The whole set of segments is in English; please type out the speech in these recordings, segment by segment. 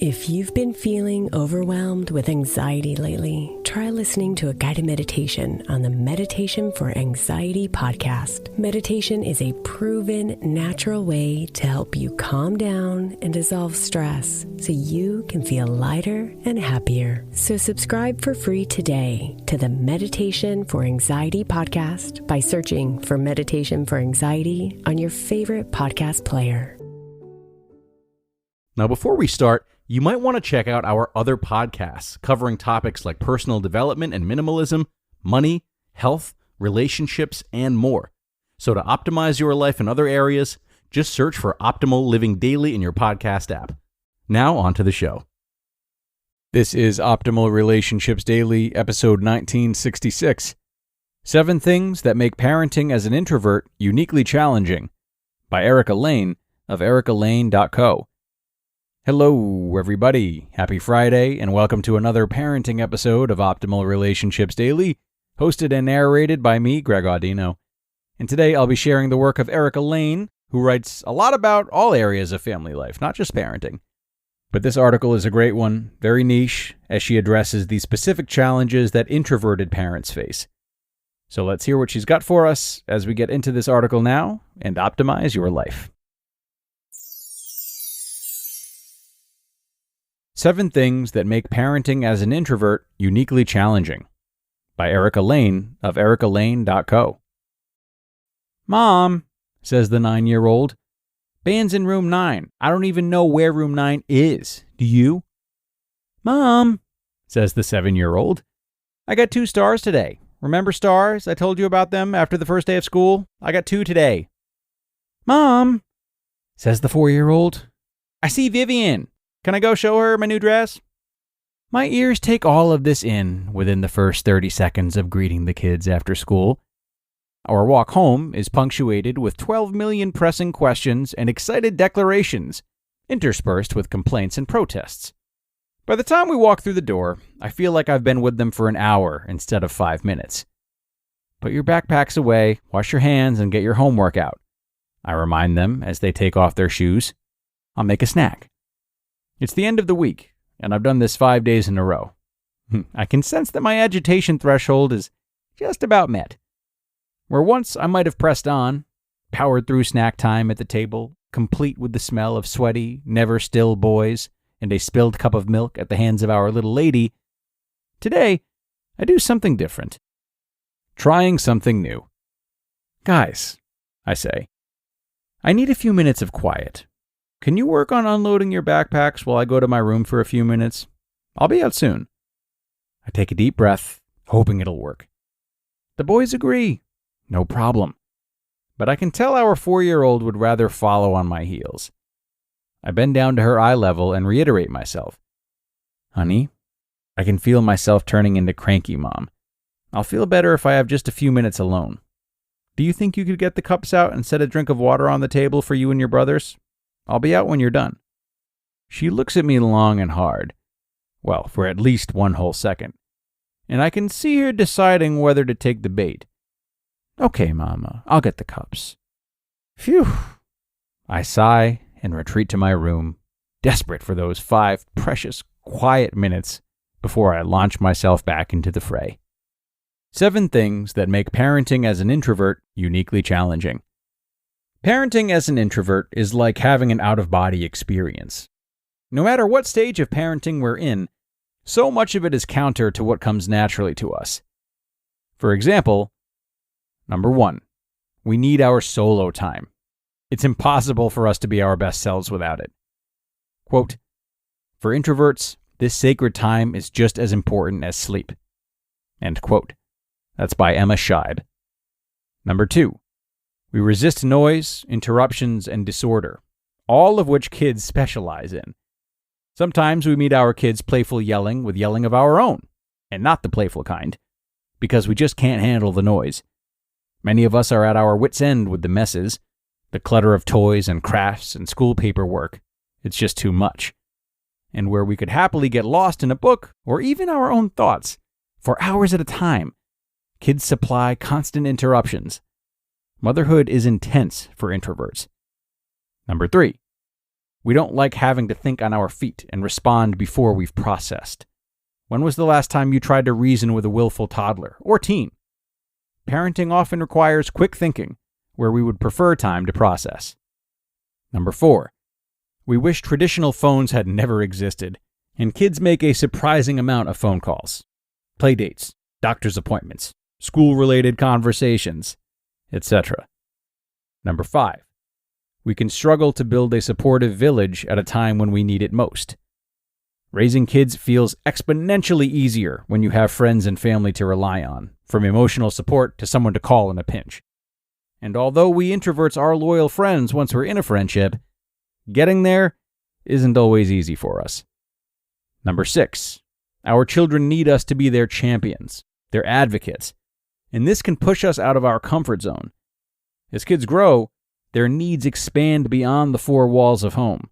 If you've been feeling overwhelmed with anxiety lately, try listening to a guided meditation on the Meditation for Anxiety podcast. Meditation is a proven, natural way to help you calm down and dissolve stress so you can feel lighter and happier. So subscribe for free today to the Meditation for Anxiety podcast by searching for Meditation for Anxiety on your favorite podcast player. Now, before we start, you might want to check out our other podcasts covering topics like personal development and minimalism, money, health, relationships, and more. So to optimize your life in other areas, just search for Optimal Living Daily in your podcast app. Now on to the show. This is Optimal Relationships Daily, episode 1966. 7 Things That Make Parenting as an Introvert Uniquely Challenging by Layne of ericalayne.co. Hello, everybody. Happy Friday, and welcome to another parenting episode of Optimal Relationships Daily, hosted and narrated by me, Greg Audino. And today I'll be sharing the work of Layne, who writes a lot about all areas of family life, not just parenting. But this article is a great one, very niche, as she addresses the specific challenges that introverted parents face. So let's hear what she's got for us as we get into this article now and optimize your life. 7 Things That Make Parenting as an Introvert Uniquely Challenging by Layne of ericalayne.co. Mom, says the 9-year-old, band's in room 9. I don't even know where room 9 is. Do you? Mom, says the 7-year-old, I got 2 stars today. Remember stars? I told you about them after the first day of school. I got 2 today. Mom, says the 4-year-old, I see Vivian. Can I go show her my new dress? My ears take all of this in within the first 30 seconds of greeting the kids after school. Our walk home is punctuated with 12 million pressing questions and excited declarations, interspersed with complaints and protests. By the time we walk through the door, I feel like I've been with them for an hour instead of 5 minutes. Put your backpacks away, wash your hands, and get your homework out, I remind them as they take off their shoes. I'll make a snack. It's the end of the week, and I've done this 5 days in a row. I can sense that my agitation threshold is just about met. Where once I might have pressed on, powered through snack time at the table, complete with the smell of sweaty, never-still boys and a spilled cup of milk at the hands of our little lady, today I do something different. Trying something new. Guys, I say, I need a few minutes of quiet. Can you work on unloading your backpacks while I go to my room for a few minutes? I'll be out soon. I take a deep breath, hoping it'll work. The boys agree. No problem. But I can tell our 4-year-old would rather follow on my heels. I bend down to her eye level and reiterate myself. Honey, I can feel myself turning into cranky mom. I'll feel better if I have just a few minutes alone. Do you think you could get the cups out and set a drink of water on the table for you and your brothers? I'll be out when you're done. She looks at me long and hard. Well, for at least 1 whole second. And I can see her deciding whether to take the bait. Okay, Mama, I'll get the cups. Phew. I sigh and retreat to my room, desperate for those 5 precious, quiet minutes before I launch myself back into the fray. 7 Things That Make Parenting as an Introvert Uniquely Challenging. Parenting as an introvert is like having an out-of-body experience. No matter what stage of parenting we're in, so much of it is counter to what comes naturally to us. For example, number 1, we need our solo time. It's impossible for us to be our best selves without it. Quote, for introverts, this sacred time is just as important as sleep. End quote. That's by Emma Scheib. Number 2, we resist noise, interruptions, and disorder, all of which kids specialize in. Sometimes we meet our kids' playful yelling with yelling of our own, and not the playful kind, because we just can't handle the noise. Many of us are at our wits' end with the messes, the clutter of toys and crafts and school paperwork. It's just too much. And where we could happily get lost in a book or even our own thoughts for hours at a time, kids supply constant interruptions. Motherhood is intense for introverts. Number 3, We don't like having to think on our feet and respond before we've processed. When was the last time you tried to reason with a willful toddler or teen? Parenting often requires quick thinking, where we would prefer time to process. Number 4. We wish traditional phones had never existed, and kids make a surprising amount of phone calls. Play dates, doctor's appointments, school-related conversations, etc. Number 5. We can struggle to build a supportive village at a time when we need it most. Raising kids feels exponentially easier when you have friends and family to rely on, from emotional support to someone to call in a pinch. And although we introverts are loyal friends once we're in a friendship, getting there isn't always easy for us. Number 6. Our children need us to be their champions, their advocates, and this can push us out of our comfort zone. As kids grow, their needs expand beyond the four walls of home.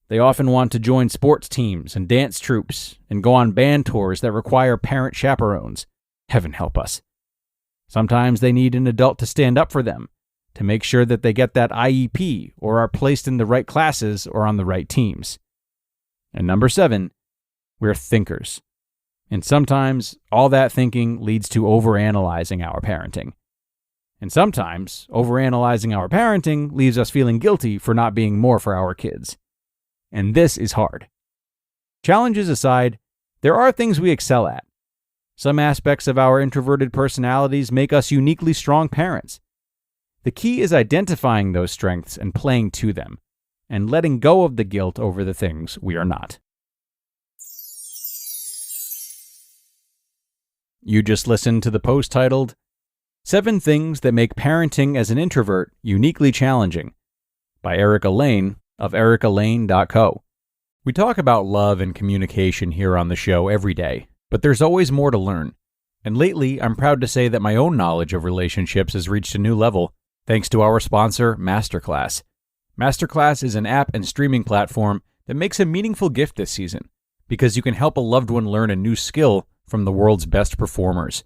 They often want to join sports teams and dance troupes and go on band tours that require parent chaperones. Heaven help us. Sometimes they need an adult to stand up for them, to make sure that they get that IEP or are placed in the right classes or on the right teams. And number 7, we're thinkers. And sometimes all that thinking leads to overanalyzing our parenting. And sometimes overanalyzing our parenting leaves us feeling guilty for not being more for our kids. And this is hard. Challenges aside, there are things we excel at. Some aspects of our introverted personalities make us uniquely strong parents. The key is identifying those strengths and playing to them, and letting go of the guilt over the things we are not. You just listened to the post titled, 7 Things That Make Parenting as an Introvert Uniquely Challenging by Layne of ericalayne.co. We talk about love and communication here on the show every day, but there's always more to learn. And lately, I'm proud to say that my own knowledge of relationships has reached a new level, thanks to our sponsor, Masterclass. Masterclass is an app and streaming platform that makes a meaningful gift this season, because you can help a loved one learn a new skill from the world's best performers.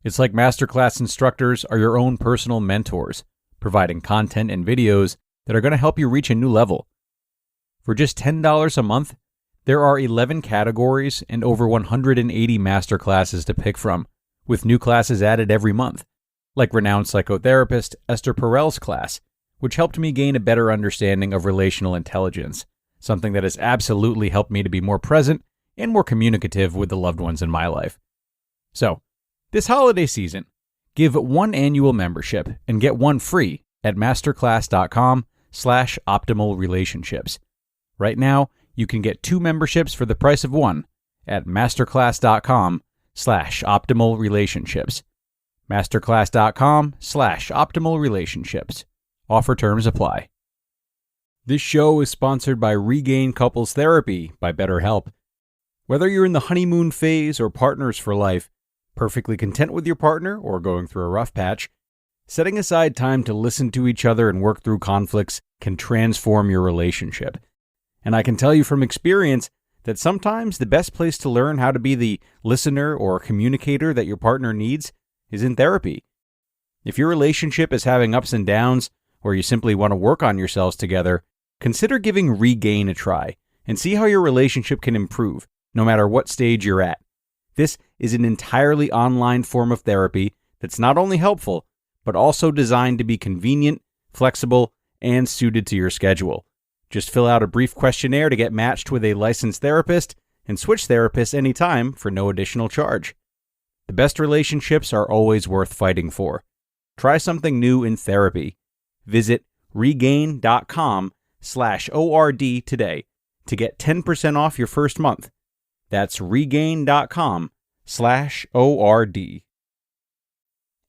It's like Masterclass instructors are your own personal mentors, providing content and videos that are going to help you reach a new level. For just $10 a month, there are 11 categories and over 180 masterclasses to pick from, with new classes added every month, like renowned psychotherapist Esther Perel's class, which helped me gain a better understanding of relational intelligence, something that has absolutely helped me to be more present and more communicative with the loved ones in my life. So, this holiday season, give 1 annual membership and get 1 free at masterclass.com/optimalrelationships. Right now, you can get 2 memberships for the price of 1 at masterclass.com/optimalrelationships. masterclass.com/optimalrelationships. Offer terms apply. This show is sponsored by Regain Couples Therapy by BetterHelp. Whether you're in the honeymoon phase or partners for life, perfectly content with your partner or going through a rough patch, setting aside time to listen to each other and work through conflicts can transform your relationship. And I can tell you from experience that sometimes the best place to learn how to be the listener or communicator that your partner needs is in therapy. If your relationship is having ups and downs, or you simply want to work on yourselves together, consider giving Regain a try and see how your relationship can improve, no matter what stage you're at. This is an entirely online form of therapy that's not only helpful, but also designed to be convenient, flexible, and suited to your schedule. Just fill out a brief questionnaire to get matched with a licensed therapist and switch therapists anytime for no additional charge. The best relationships are always worth fighting for. Try something new in therapy. Visit regain.com/ORD today to get 10% off your first month. That's regain.com/ORD.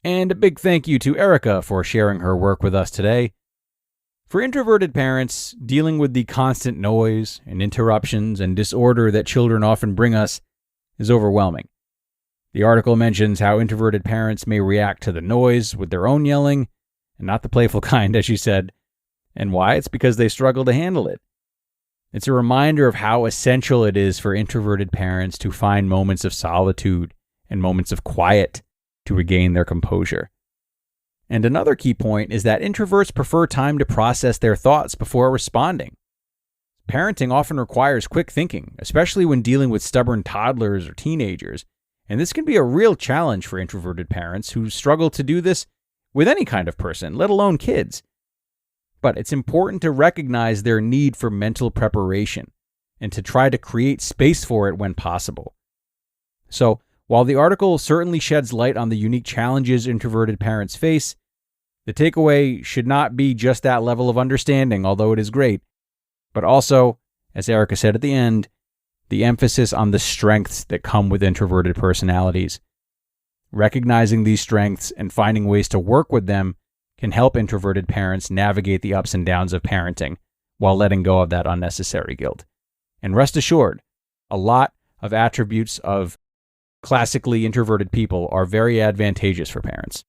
And a big thank you to Erica for sharing her work with us today. For introverted parents, dealing with the constant noise and interruptions and disorder that children often bring us is overwhelming. The article mentions how introverted parents may react to the noise with their own yelling, and not the playful kind, as she said, and why it's because they struggle to handle it. It's a reminder of how essential it is for introverted parents to find moments of solitude and moments of quiet to regain their composure. And another key point is that introverts prefer time to process their thoughts before responding. parenting often requires quick thinking, especially when dealing with stubborn toddlers or teenagers. And this can be a real challenge for introverted parents who struggle to do this with any kind of person, let alone kids. But it's important to recognize their need for mental preparation and to try to create space for it when possible. So, while the article certainly sheds light on the unique challenges introverted parents face, the takeaway should not be just that level of understanding, although it is great, but also, as Erica said at the end, the emphasis on the strengths that come with introverted personalities. Recognizing these strengths and finding ways to work with them can help introverted parents navigate the ups and downs of parenting while letting go of that unnecessary guilt. And rest assured, a lot of attributes of classically introverted people are very advantageous for parents.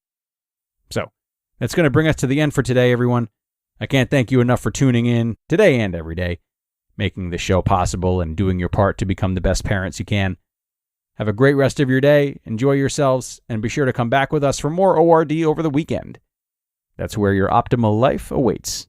So, that's going to bring us to the end for today, everyone. I can't thank you enough for tuning in today and every day, making the show possible and doing your part to become the best parents you can. Have a great rest of your day, enjoy yourselves, and be sure to come back with us for more ORD over the weekend. That's where your optimal life awaits.